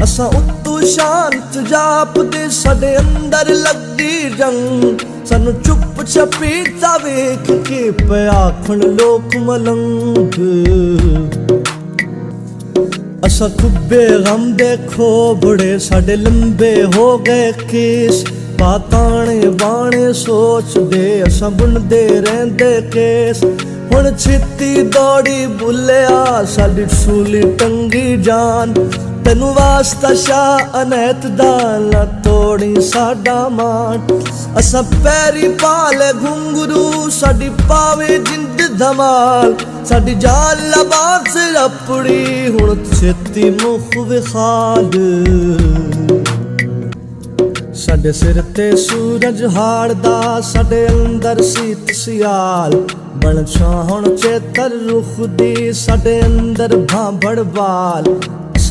असा उत्तू शांत जापदे साडे अंदर लगदी जंग सानू चुप छपीता वेख के पे आखण लोक मलंग असा खुब्बे गम देखो बड़े साडे लंबे हो गए केस पाताने बाणे सोच दे असा बुनदे रहंदे केस हुण छित्ती दौड़ी बुलिया साडी सूली टंगी जान तेनू वास्ता शाह अनैत दा ना तोड़ी साडा मान असा पैरी पाले घुंगरू साडी पावे जिंद धमाल साडी जान लबात से अपड़ी हुण छित्ती मुख विखाल साडे सिर ते सूरज हाड़दा साडे अंदर सीत सियाल बन छाहण चेतर रुख दी साडे अंदर भांभड़ बाल